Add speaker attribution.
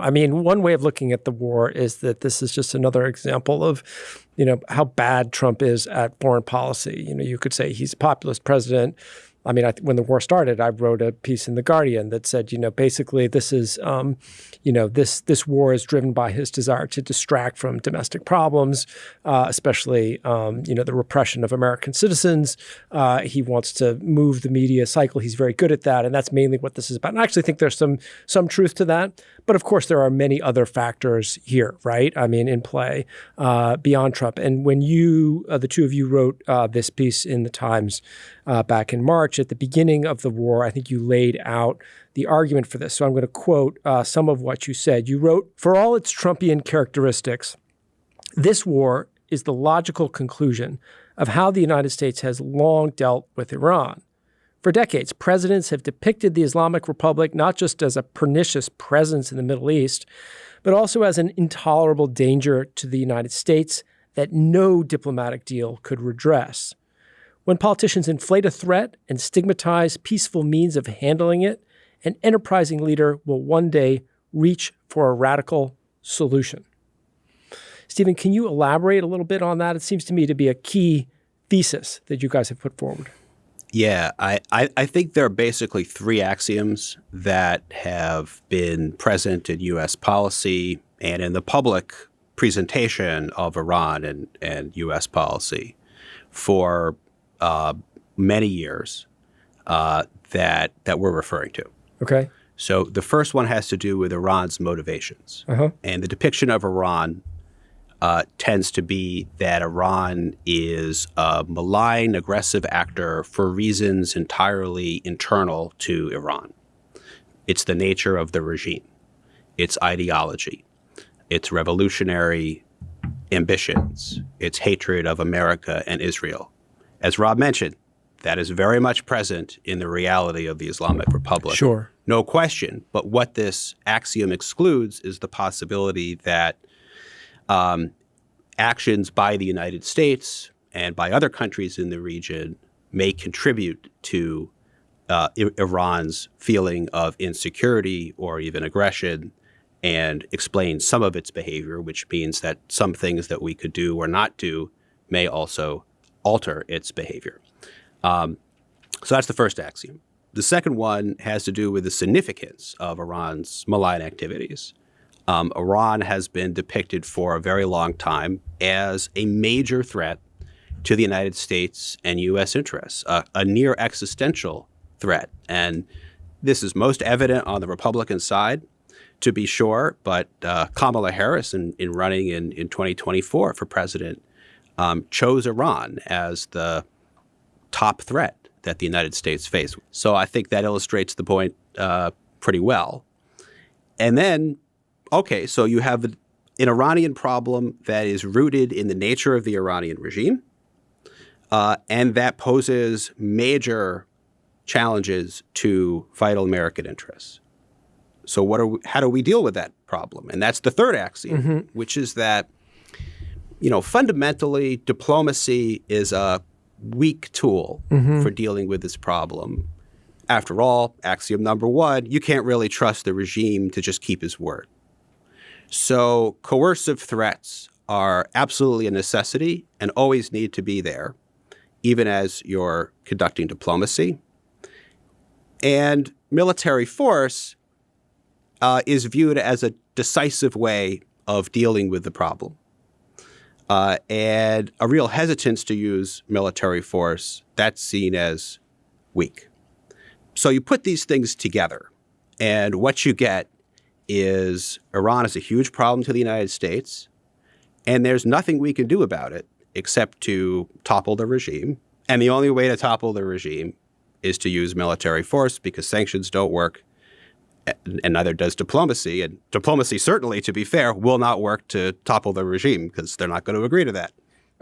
Speaker 1: I mean, one way of looking at the war is that this is just another example of, how bad Trump is at foreign policy. You could say he's a populist president. I mean, when the war started, I wrote a piece in The Guardian that said, basically this is, this war is driven by his desire to distract from domestic problems, especially, the repression of American citizens. He wants to move the media cycle. He's very good at that. And that's mainly what this is about. And I actually think there's some truth to that. But of course, there are many other factors here, right? I mean, in play beyond Trump. And when the two of you wrote this piece in the Times back in March, at the beginning of the war, I think you laid out the argument for this. So I'm going to quote some of what you said. You wrote, "For all its Trumpian characteristics, this war is the logical conclusion of how the United States has long dealt with Iran. For decades, presidents have depicted the Islamic Republic not just as a pernicious presence in the Middle East, but also as an intolerable danger to the United States that no diplomatic deal could redress. When politicians inflate a threat and stigmatize peaceful means of handling it, an enterprising leader will one day reach for a radical solution." Stephen, can you elaborate a little bit on that? It seems to me to be a key thesis that you guys have put forward.
Speaker 2: Yeah, I think there are basically three axioms that have been present in U.S. policy and in the public presentation of Iran and U.S. policy for many years that we're referring to.
Speaker 1: Okay.
Speaker 2: So the first one has to do with Iran's motivations. And the depiction of Iran tends to be that Iran is a malign, aggressive actor for reasons entirely internal to Iran. It's the nature of the regime, its ideology, its revolutionary ambitions, its hatred of America and Israel. As Rob mentioned, that is very much present in the reality of the Islamic Republic.
Speaker 1: Sure.
Speaker 2: No question. But what this axiom excludes is the possibility that actions by the United States and by other countries in the region may contribute to Iran's feeling of insecurity or even aggression and explain some of its behavior, which means that some things that we could do or not do may also alter its behavior. So that's the first axiom. The second one has to do with the significance of Iran's malign activities. Iran has been depicted for a very long time as a major threat to the United States and U.S. interests, a near-existential threat. And this is most evident on the Republican side, to be sure, but Kamala Harris, in running in 2024 for president, chose Iran as the top threat that the United States faced. So I think that illustrates the point pretty well. And then, okay, so you have an Iranian problem that is rooted in the nature of the Iranian regime, and that poses major challenges to vital American interests. So how do we deal with that problem? And that's the third axiom, which is that, fundamentally, diplomacy is a weak tool for dealing with this problem. After all, axiom number one, you can't really trust the regime to just keep his word. So coercive threats are absolutely a necessity and always need to be there, even as you're conducting diplomacy. And military force is viewed as a decisive way of dealing with the problem. And a real hesitance to use military force, that's seen as weak. So you put these things together, and what you get is Iran is a huge problem to the United States, and there's nothing we can do about it except to topple the regime. And the only way to topple the regime is to use military force, because sanctions don't work, and neither does diplomacy. And diplomacy, certainly, to be fair, will not work to topple the regime because they're not going to agree to that.